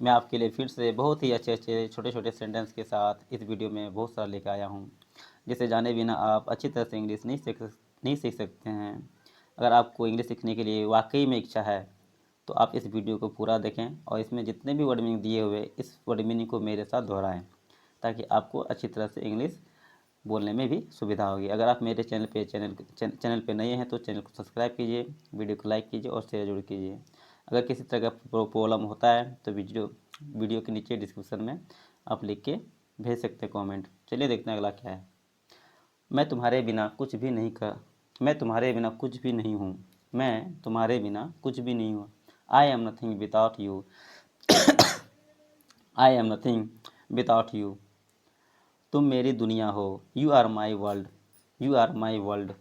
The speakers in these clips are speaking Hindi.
मैं आपके लिए फिर से बहुत ही अच्छे अच्छे छोटे छोटे सेंटेंस के साथ इस वीडियो में बहुत सारा लेकर आया हूँ, जिसे जाने बिना आप अच्छी तरह से इंग्लिश नहीं सीख सकते हैं। अगर आपको इंग्लिश सीखने के लिए वाकई में इच्छा है तो आप इस वीडियो को पूरा देखें और इसमें जितने भी वर्ड मीनिंग दिए हुए इस वर्ड मीनिंग को मेरे साथ दोहराएं, ताकि आपको अच्छी तरह से इंग्लिश बोलने में भी सुविधा होगी। अगर आप मेरे चैनल पे नए हैं तो चैनल को सब्सक्राइब कीजिए, वीडियो को लाइक कीजिए और शेयर जरूर कीजिए। अगर किसी तरह का प्रॉब्लम होता है तो वीडियो के नीचे डिस्क्रिप्शन में आप लिख के भेज सकते हैं कमेंट। चलिए देखते हैं अगला क्या है। मैं तुम्हारे बिना कुछ भी नहीं कर मैं तुम्हारे बिना कुछ भी नहीं हूँ। मैं तुम्हारे बिना कुछ भी नहीं हूँ। I am nothing without you. I am nothing without you. तुम मेरी दुनिया हो। You are my world. You are my world.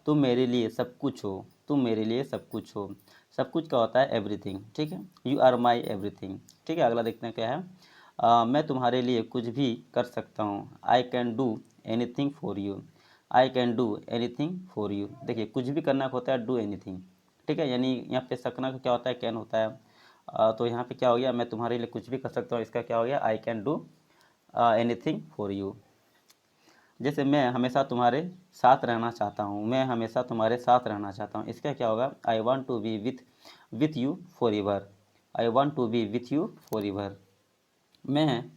तुम मेरे लिए सब कुछ हो। तुम मेरे लिए सब कुछ हो। सब कुछ का होता है एवरीथिंग, ठीक है। यू आर माई एवरीथिंग, ठीक है। अगला देखते हैं क्या है। मैं तुम्हारे लिए कुछ भी कर सकता हूँ। I can do anything for you. I can do anything for you. देखिए कुछ भी करना होता है डू एनीथिंग, ठीक है। यानी यहाँ पे सकना का क्या होता है, कैन होता है। तो यहाँ पे क्या हो गया, मैं तुम्हारे लिए कुछ भी कर सकता हूँ, इसका क्या हो गया, I can do anything for you. जैसे मैं हमेशा तुम्हारे साथ रहना चाहता हूँ। मैं हमेशा तुम्हारे साथ रहना चाहता हूँ, इसका क्या होगा, I want to be with you for ever. I want to be with you for ever. मैं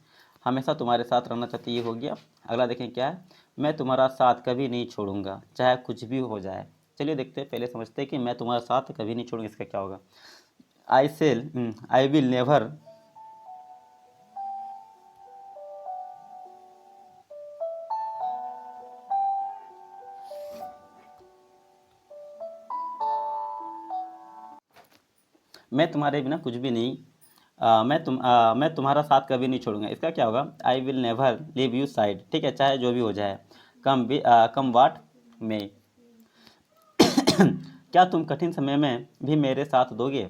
हमेशा तुम्हारे साथ रहना चाहती, ये हो गया। अगला देखें क्या है। मैं तुम्हारा साथ कभी नहीं छोड़ूंगा चाहे कुछ भी हो जाए। चलिए देखते हैं, पहले समझते हैं कि मैं तुम्हारा साथ कभी नहीं छोड़ूंगा, इसका क्या होगा। आई विल नेवर मैं तुम्हारे बिना कुछ भी नहीं मैं तुम्हारा साथ कभी नहीं छोड़ूंगा, इसका क्या होगा, आई will never leave you side, ठीक है, चाहे जो भी हो जाए, कम वाट में। क्या तुम कठिन समय में भी मेरे साथ दोगे।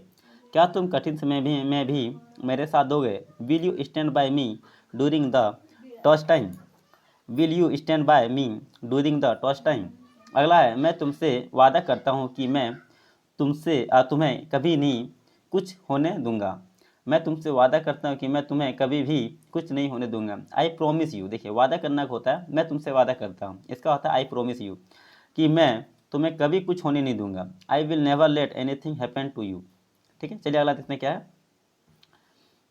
क्या तुम कठिन समय में भी मेरे साथ दोगे। Will you stand by me during the toss time. Will you stand by me during the toss time. अगला है, मैं तुमसे वादा करता हूँ कि मैं तुम्हें कभी नहीं कुछ होने दूंगा। मैं तुमसे वादा करता हूँ कि मैं तुम्हें कभी भी कुछ नहीं होने दूंगा। I promise you. देखिए वादा करना होता है, मैं तुमसे वादा करता हूँ, इसका होता है आई प्रोमिस यू, कि मैं तुम्हें कभी कुछ होने नहीं दूंगा। I will never let anything happen to you, ठीक है। चलिए अगला देखते हैं क्या है।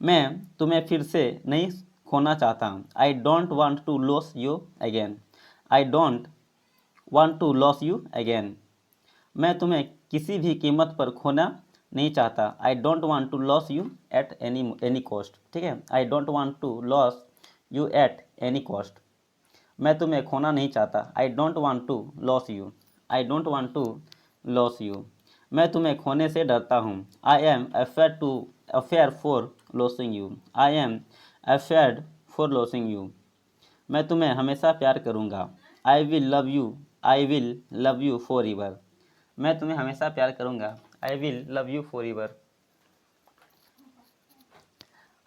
मैं तुम्हें फिर से नहीं खोना चाहता हूँ। I don't want to loss you again. I don't want to loss you again. मैं तुम्हें किसी भी कीमत पर खोना नहीं चाहता। I don't want to loss you at any cost, ठीक है। I don't want to loss you at any cost. मैं तुम्हें खोना नहीं चाहता। I don't want to loss you. I don't want to loss you. मैं तुम्हें खोने से डरता हूँ। I am afraid for losing you. I am afraid for losing you. मैं तुम्हें हमेशा प्यार करूँगा। I will love you. I will love you for ever. मैं तुम्हें हमेशा प्यार करूंगा। I will love you for ever.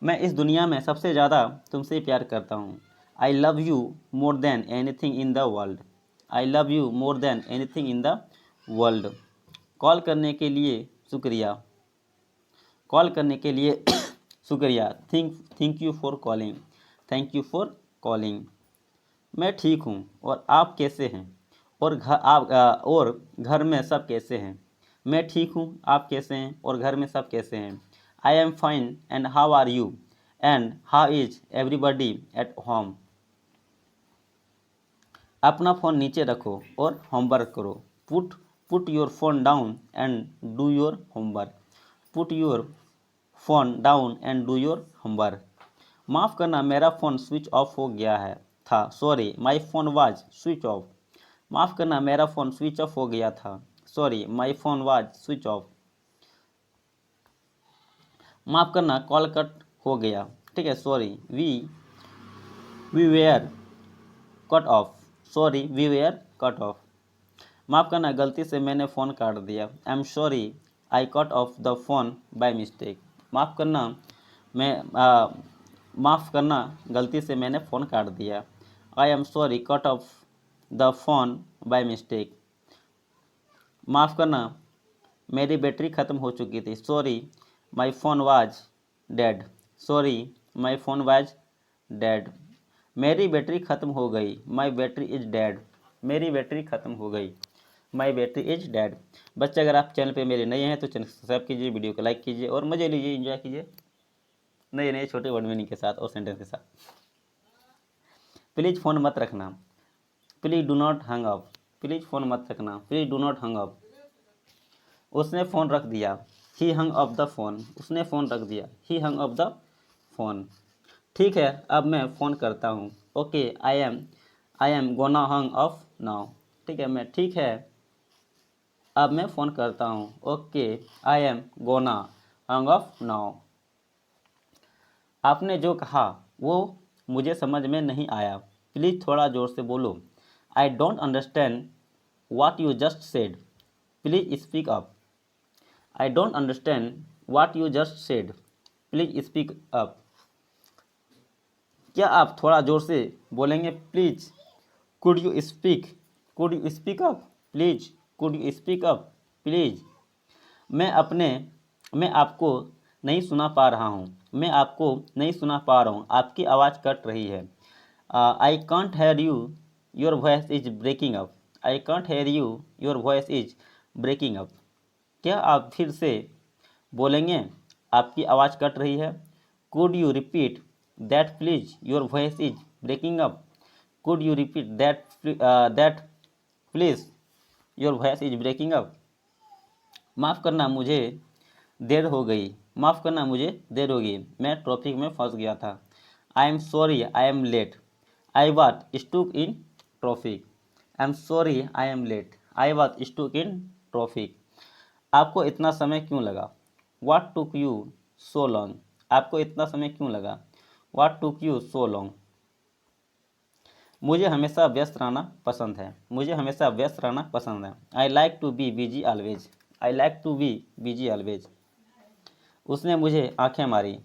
मैं इस दुनिया में सबसे ज़्यादा तुमसे प्यार करता हूँ। I love you more than anything in the world. I love you more than anything in the world. Call करने के लिए शुक्रिया। कॉल करने के लिए शुक्रिया। Thank you for calling. Thank you for calling. मैं ठीक हूँ और आप कैसे हैं। और घर में सब कैसे हैं। मैं ठीक हूँ, आप कैसे हैं, और घर में सब कैसे हैं। I am fine and how are you. And how is everybody at home. अपना फ़ोन नीचे रखो और होमवर्क करो। Put your phone down and do your homework. Put your phone down and do your homework. माफ़ करना, मेरा फ़ोन स्विच ऑफ हो गया है था। Sorry my phone was switch off. माफ़ करना, मेरा फ़ोन स्विच ऑफ हो गया था। Sorry my phone was switch off. माफ़ करना, कॉल कट हो गया, ठीक है। Sorry we were cut off. Sorry we were cut off. माफ़ करना, गलती से मैंने फ़ोन काट दिया। I am sorry I cut off the phone by mistake. माफ़ करना मैं माफ़ करना, गलती से मैंने फ़ोन काट दिया। I am sorry cut off the phone by mistake. माफ़ करना, मेरी बैटरी ख़त्म हो चुकी थी। Sorry my phone was dead. Sorry my phone was dead. मेरी बैटरी ख़त्म हो गई, माई बैटरी इज़ डेड। मेरी बैटरी ख़त्म हो गई, माई बैटरी इज़ डेड। बच्चे अगर आप चैनल पे मेरे नए हैं तो चैनल सब्सक्राइब कीजिए, वीडियो को लाइक कीजिए और मज़े लीजिए, एंजॉय कीजिए नए नए छोटे वर्ड मीनिंग के साथ और सेंटेंस के साथ। प्लीज़ फ़ोन मत रखना, please do not hung up. Please phone मत रखना, please do not hung up. उसने फ़ोन रख दिया, ही हंग अप द फ़ोन। उसने फ़ोन रख दिया, ही हंग अप द फ़ोन। ठीक है, अब मैं फ़ोन करता हूँ। Okay I am gonna hung up now. ठीक है, मैं ठीक है अब मैं फ़ोन करता हूँ। Okay I am gonna hung up now. आपने जो कहा वो मुझे समझ में नहीं आया, प्लीज़ थोड़ा ज़ोर से बोलो। I don't understand what you just said, please speak up. I don't understand what you just said, please speak up. क्या आप थोड़ा ज़ोर से बोलेंगे please? Could you speak up please? Could you speak up please? मैं अपने मैं आपको नहीं सुना पा रहा हूँ, मैं आपको नहीं सुना पा रहा हूँ, आपकी आवाज़ कट रही है। I can't hear you, your voice is breaking up. I can't hear you, your voice is breaking up. क्या आप फिर से बोलेंगे? आपकी आवाज़ कट रही है। Could you repeat that please, your voice is breaking up. Could you repeat that please, your voice is breaking up. माफ़ करना मुझे देर हो गई, माफ़ करना मुझे देर हो गई, मैं ट्रैफिक में फंस गया था। I am sorry I am late, I was stuck in traffic. I am sorry I am late, I was stuck in traffic. आपको इतना समय क्यों लगा? What took you so long. आपको इतना समय क्यों लगा? What took you so long. मुझे हमेशा व्यस्त रहना पसंद है, मुझे हमेशा व्यस्त रहना पसंद है। I like to be busy always, I like to be busy always. उसने मुझे आंखें मारी,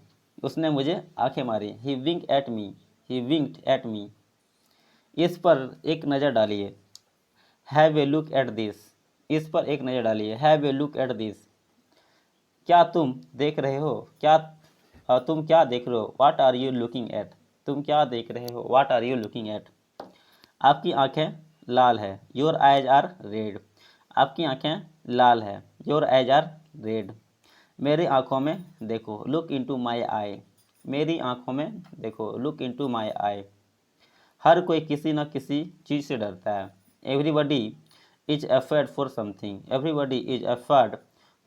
उसने मुझे आंखें मारी। He wink at me, he winked at me. इस पर एक नज़र डालिए, have a look at this. इस पर एक नज़र डालिए, have a look at this. क्या तुम देख रहे हो? तुम क्या देख रहे हो? What are you looking at. तुम क्या देख रहे हो? What are you looking at. आपकी आंखें लाल है, योर आइज आर रेड। आपकी आंखें लाल है, योर आइज आर रेड। मेरी आंखों में देखो, लुक इनटू माय आई। मेरी आंखों में देखो, लुक इनटू माय आई। हर कोई किसी न किसी चीज़ से डरता है। Everybody is afraid for something, everybody is afraid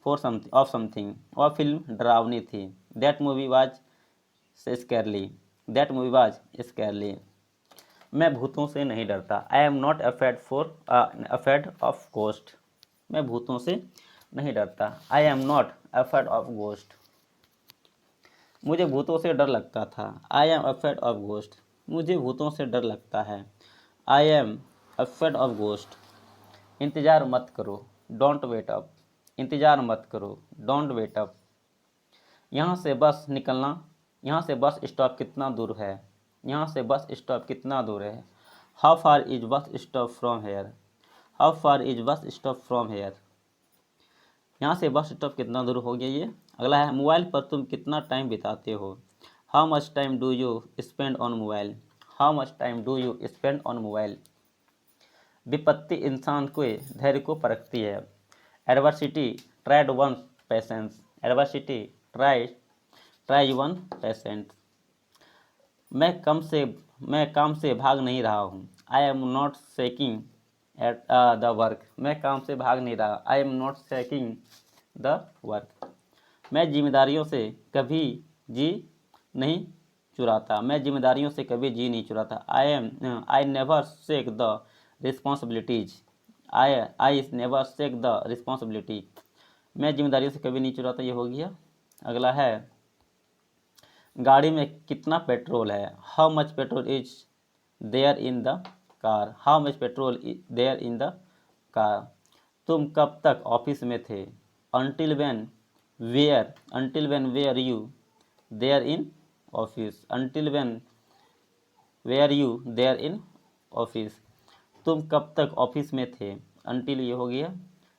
for something of something. वह फिल्म डरावनी थी। That movie was scarily, that movie was scarily. मैं भूतों से नहीं डरता। I am not afraid of ghost. मैं भूतों से नहीं डरता। I am not afraid of ghost. मुझे भूतों से डर लगता था। I am afraid of ghost. मुझे भूतों से डर लगता है। I am afraid of ghost. इंतज़ार मत करो, डोंट वेट अप। इंतज़ार मत करो, डोंट वेट अप। यहाँ से बस निकलना, यहाँ से बस स्टॉप कितना दूर है? यहाँ से बस स्टॉप कितना दूर है? How far is bus stop from here. How far is bus stop from here. यहाँ से बस स्टॉप कितना दूर हो गया ये। अगला है, मोबाइल पर तुम कितना टाइम बिताते हो? How much time do you spend on mobile. How much time do you spend on mobile. विपत्ति इंसान के धैर्य को परखती है। Adversity tried one patience. Adversity try one patient. मैं काम से भाग नहीं रहा हूँ। I am not shirking at the work. मैं काम से भाग नहीं रहा। I am not shirking the work. मैं जिम्मेदारियों से कभी जी नहीं चुराता। मैं जिम्मेदारियों से कभी जी नहीं चुराता। I never shirk the responsibilities. I never shirk the responsibility. मैं जिम्मेदारियों से कभी नहीं चुराता, ये हो गया। अगला है, गाड़ी में कितना पेट्रोल है? How much petrol is there in the car. How much petrol there in the car. तुम कब तक ऑफिस में थे? Until when were you there in office. Until when were you there in office. तुम कब तक ऑफिस में थे? अनटिल ये हो गया।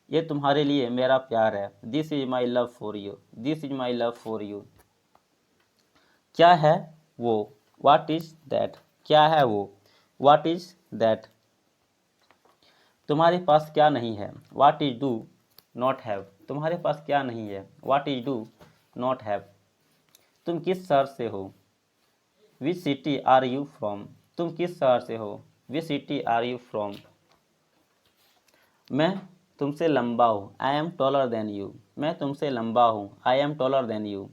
ये तुम्हारे लिए मेरा प्यार है। This is my love for you. This is my love for you. क्या है वो, व्हाट इज दैट, क्या है वो, व्हाट इज दैट। तुम्हारे पास क्या नहीं है, what is do not have, तुम्हारे पास क्या नहीं है, what is do not have. तुम किस शहर से हो, which city are you from, तुम किस शहर से हो, which city are you from. मैं तुमसे लंबा हूँ, I am taller than you, मैं तुमसे लंबा हूँ, I am taller than you.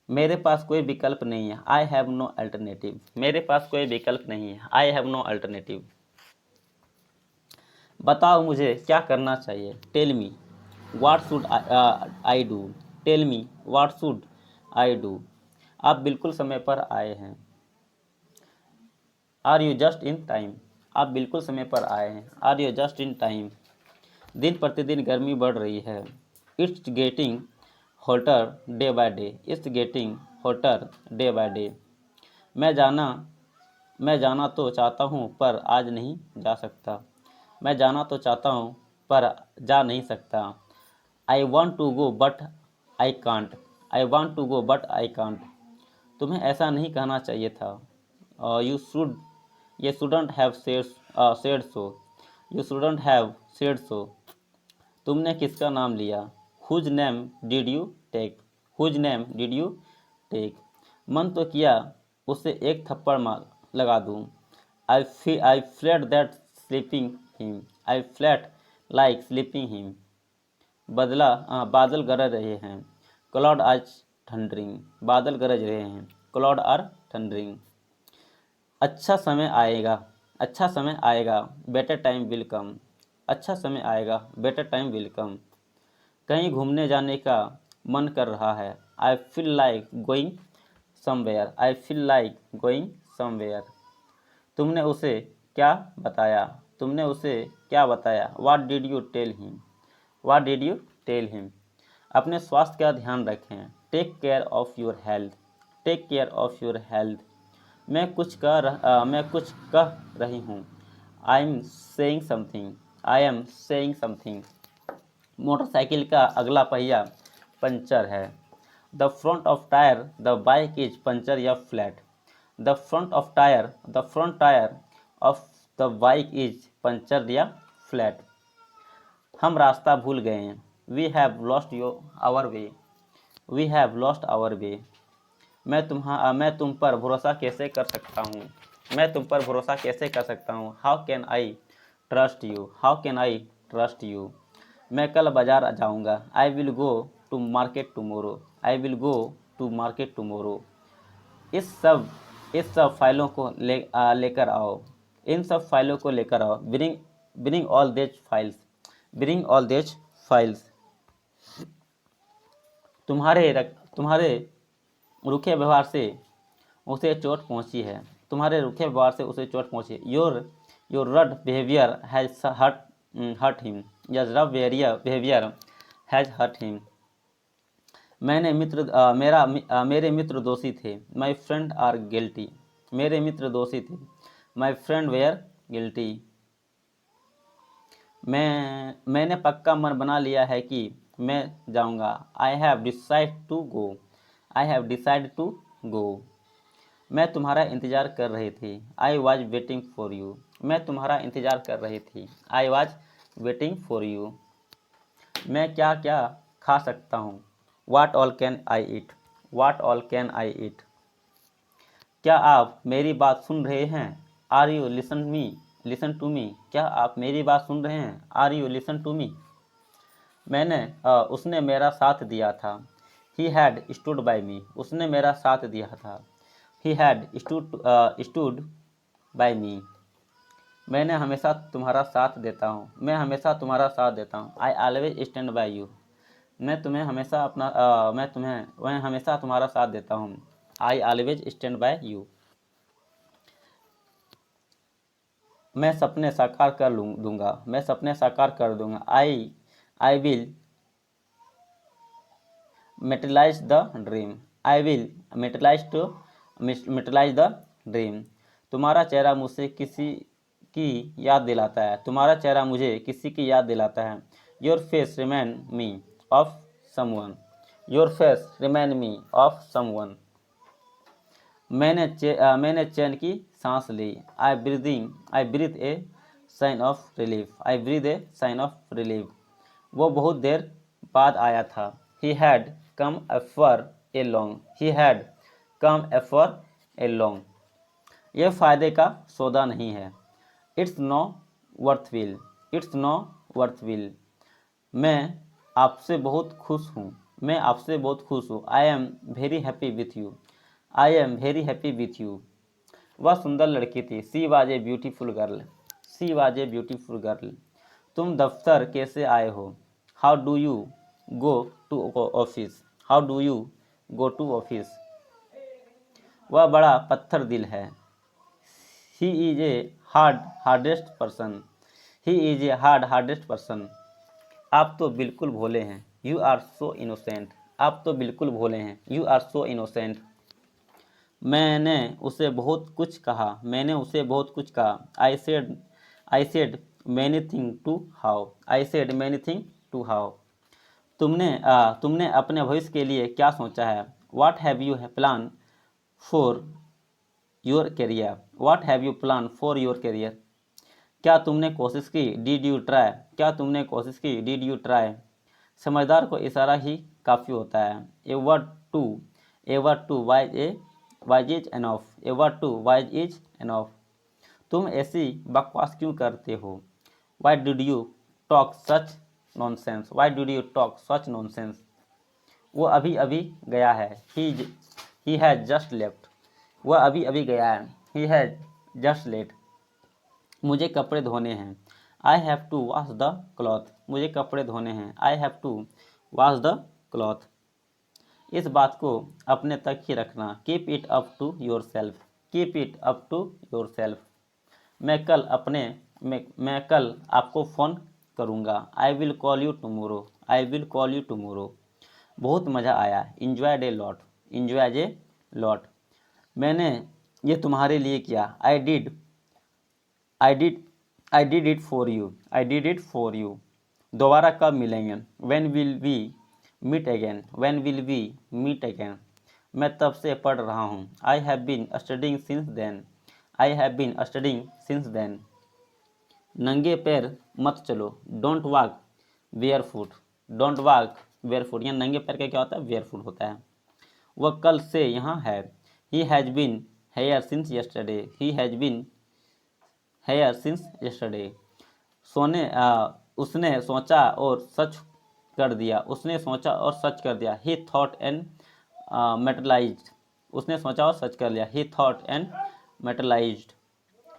मेरे पास कोई विकल्प नहीं है, आई हैव नो अल्टरनेटिव, मेरे पास कोई विकल्प नहीं है, आई हैव नो अल्टरनेटिव। बताओ मुझे क्या करना चाहिए, tell me what should I do, tell me what should I do. आप बिल्कुल समय पर आए हैं, are you just in time, आप बिल्कुल समय पर आए हैं, are you just in time. दिन प्रतिदिन गर्मी बढ़ रही है, it's getting hotter day by day, it's getting hotter day by day. मैं जाना मैं जाना तो चाहता हूँ पर आज नहीं जा सकता, मैं जाना तो चाहता हूँ पर जा नहीं सकता। I want to go but I can't, I want to go but I can't. तुम्हें ऐसा नहीं कहना चाहिए था, यू शुड ये shouldn't have said so, you shouldn't have said so. तुमने किसका नाम लिया, whose name did you take, whose name did you take. मन तो किया उसे एक थप्पड़ मार लगा दूं, I felt that slapping him, I felt like slapping him. बादल गरज रहे हैं, क्लाउड आज थंडरिंग, बादल गरज रहे हैं, क्लाउड आर थंडरिंग। अच्छा समय आएगा, अच्छा समय आएगा, बेटर टाइम विल कम, अच्छा समय आएगा, बेटर टाइम विल कम। कहीं घूमने जाने का मन कर रहा है, I feel like going somewhere, I feel like going somewhere. तुमने उसे क्या बताया, तुमने उसे क्या बताया, what did you tell him, what did you tell him. अपने स्वास्थ्य का ध्यान रखें, take care of your health, take care of your health. मैं कुछ कह रही हूँ, I am saying something, I am saying something. Motorcycle का अगला पहिया पंचर है, the front of tyre the bike is puncture या flat, the front tyre of the bike is puncture या फ्लैट। हम रास्ता भूल गए हैं, we have lost our way, we have lost our way. मैं तुम पर भरोसा कैसे कर सकता हूँ, मैं तुम पर भरोसा कैसे कर सकता हूँ, how can I trust you, how can I trust you. मैं कल बाजार जाऊँगा, I will go to market tomorrow, I will go to market tomorrow. इस सब फाइलों को लेकर आओ, इन सब फाइलों को लेकर आओ, ब्रिंग ऑल देज फाइल्स, ब्रिंग ऑल देज फाइल्स। तुम्हारे रुखे व्यवहार से उसे चोट पहुंची है, तुम्हारे रुखे व्यवहार से उसे चोट पहुंची। Your rude behaviour has hurt him, yes rough behaviour has hurt him. मेरे मित्र दोषी थे, माई फ्रेंड आर गिल्टी, मेरे मित्र दोषी थे, माई फ्रेंड वेयर गिल्टी। मैंने पक्का मन बना लिया है कि मैं जाऊंगा, I have decide to go, I have decide to go. मैं तुम्हारा इंतज़ार कर रही थी, I was waiting for you, मैं तुम्हारा इंतज़ार कर रही थी, I was waiting for you. मैं क्या क्या खा सकता हूँ, what all can I eat, what all can I eat. क्या आप मेरी बात सुन रहे हैं, are you listen to me, क्या आप मेरी बात सुन रहे हैं, are you listen to me. उसने मेरा साथ दिया था, he had stood by me, उसने मेरा साथ दिया था, he had stood by me. मैं हमेशा तुम्हारा साथ देता हूँ, मैं हमेशा तुम्हारा साथ देता हूँ, I always stand by you. मैं हमेशा तुम्हारा साथ देता हूँ, I always stand by you. मैं सपने साकार कर दूंगा, मैं सपने साकार कर दूंगा, I will materialise the dream, I will materialise the dream. तुम्हारा चेहरा मुझसे किसी की याद दिलाता है, तुम्हारा चेहरा मुझे किसी की याद दिलाता है, your face remind me of someone, your face remind me of someone. मैंने चैन की सांस ली। I breathe a sign of relief. I breathe a sign of relief. वो बहुत देर बाद आया था। He had come for a long. He had come for a long. यह फ़ायदे का सौदा नहीं है। It's no worthwhile. It's no worthwhile. मैं आपसे बहुत खुश हूँ। मैं आपसे बहुत खुश हूँ। I am very happy with you. I am very happy with you. वह सुंदर लड़की थी। She was a beautiful girl. She was a beautiful girl. तुम दफ्तर कैसे आए हो? How do you go to office? How do you go to office? वह बड़ा पत्थर दिल है। He is a hardest person. He is a hardest person. आप तो बिल्कुल भोले हैं। You are so innocent. आप तो बिल्कुल भोले हैं। You are so innocent. मैंने उसे बहुत कुछ कहा। मैंने उसे बहुत कुछ कहा। I said many thing to how. I said many thing to how. तुमने अपने भविष्य के लिए क्या सोचा है? What have you plan for your career? What have you plan for your career? क्या तुमने कोशिश की? Did you try? क्या तुमने कोशिश की? Did you try? समझदार को इशारा ही काफ़ी होता है। A word to wise is enough. A word to wise is enough. तुम ऐसी बकवास क्यों करते हो? Why did you talk such nonsense? Why did you talk such nonsense? वो अभी अभी गया है। He has just left. वह अभी अभी गया है। He has just late. मुझे कपड़े धोने हैं। I have to wash the cloth. मुझे कपड़े धोने हैं। I have to wash the cloth. इस बात को अपने तक ही रखना। Keep it up to your self. Keep it up to yourself. मैं कल आपको फ़ोन करूँगा। I will call you tomorrow. I will call you tomorrow. बहुत मज़ा आया। Enjoyed a lot. Enjoyed a lot. मैंने ये तुम्हारे लिए किया। I did it for you. I did it for you. दोबारा कब मिलेंगे? When will we meet again? When will we meet again? मैं तब से पढ़ रहा हूँ। I have been studying since then. I have been studying since then. नंगे पैर मत चलो। Don't walk bare foot. Don't walk bare foot. यहाँ नंगे पैर का क्या होता है? वेयर फुट होता है। वह कल से यहाँ है। He has been here since yesterday. He has been here since yesterday. उसने सोचा और सच कर दिया। उसने सोचा और सच कर दिया। He thought and materialized. उसने सोचा और सच कर लिया। He thought and materialized.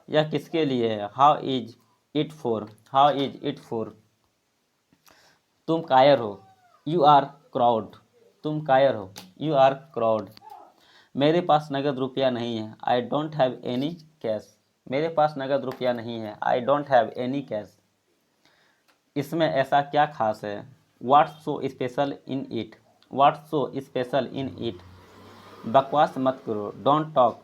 यह किसके लिए है? How is it for? How is it for? तुम कायर हो। You are coward. तुम कायर हो। You are coward. मेरे पास नगद रुपया नहीं है। I don't have any cash. मेरे पास नगद रुपया नहीं है। I don't have any cash. इसमें ऐसा क्या खास है? What's so special in it? What's so special in it? बकवास मत करो। Don't talk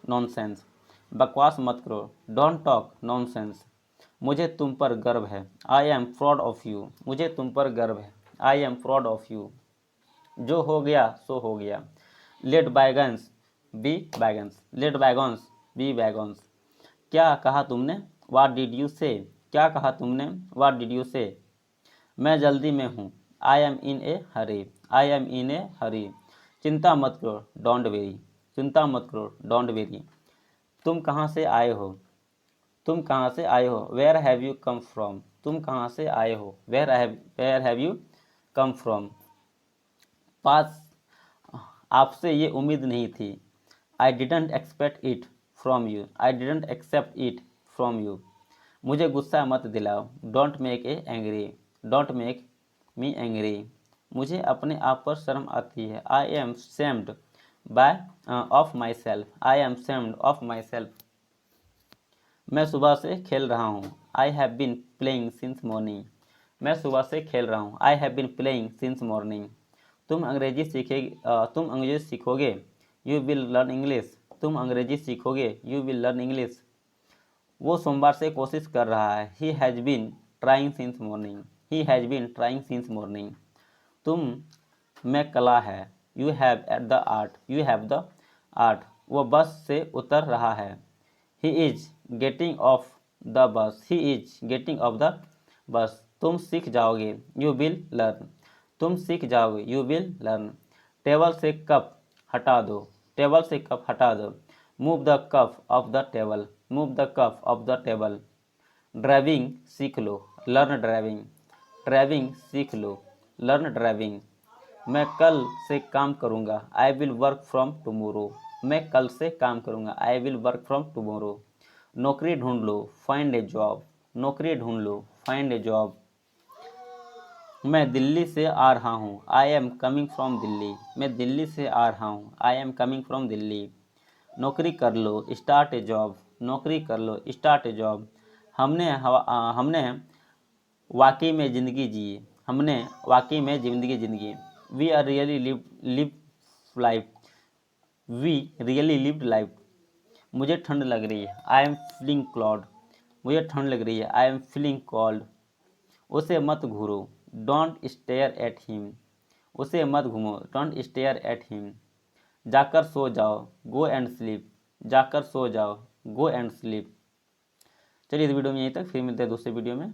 nonsense. बकवास मत करो। Don't talk nonsense. मुझे तुम पर गर्व है। I am proud of you. मुझे तुम पर गर्व है। I am proud of you. जो हो गया सो हो गया। Let bygones be bygones. Let bygones be bygones. क्या कहा तुमने? व्हाट डिड यू से? क्या कहा तुमने? व्हाट डिड यू से? मैं जल्दी में हूँ। I am in a hurry. I am in a hurry. चिंता मत करो। Don't worry. चिंता मत करो। Don't worry. तुम कहाँ से आए हो? तुम कहाँ से आए हो? Where have you come from? तुम कहाँ से आए हो? Where have you come from? पास आपसे ये उम्मीद नहीं थी। I didn't expect it from you. I didn't accept it from you. मुझे गुस्सा मत दिलाओ। Don't make a angry. Don't make me angry. मुझे अपने आप पर शर्म आती है। I am shamed by of myself. I am shamed of myself. मैं सुबह से खेल रहा हूँ। I have been playing since morning. मैं सुबह से खेल रहा हूँ। I have been playing since morning. तुम अंग्रेजी सीखोगे। You will learn English. तुम अंग्रेजी सीखोगे। You will learn English. वो सोमवार से कोशिश कर रहा है। He has been trying since morning. He has been trying since morning. तुम मैं कला है, you have the art, you have the art. वो बस से उतर रहा है, he is getting off the bus, he is getting off the bus. तुम सीख जाओगे, यू विल लर्न, तुम सीख जाओगे, यू विल लर्न। टेबल से कप हटा दो, टेबल से कप हटा दो। Move the cup of the table, move the cup of the table. Driving सीख लो, लर्न ड्राइविंग, ड्राइविंग सीख लो, लर्न ड्राइविंग। मैं कल से काम करूँगा, I will work from tomorrow, मैं कल से काम करूँगा, I will work from tomorrow. नौकरी ढूंढ लो, फाइंड ए जॉब, नौकरी ढूंढ लो, फाइंड ए जॉब। मैं दिल्ली से आ रहा हूँ, I am coming from Delhi, मैं दिल्ली से आ रहा हूँ, I am coming from Delhi. नौकरी कर लो, स्टार्ट ए जॉब, नौकरी कर लो, स्टार्ट ए जॉब। हमने वाकई में ज़िंदगी जी, हमने वाकई में ज़िंदगी। We are really live life, we really lived life. मुझे ठंड लग रही है, आई एम फीलिंग क्लाउड, मुझे ठंड लग रही है, आई एम फीलिंग कोल्ड। उसे मत घूरो, डोंट स्टेयर एट हिम, उसे मत घूमो, डोंट स्टेयर एट हिम। जाकर सो जाओ, गो एंड स्लीप, जाकर सो जाओ, गो एंड स्लीप। चलिए इस वीडियो में यहीं तक, फिर मिलते हैं दूसरे वीडियो में।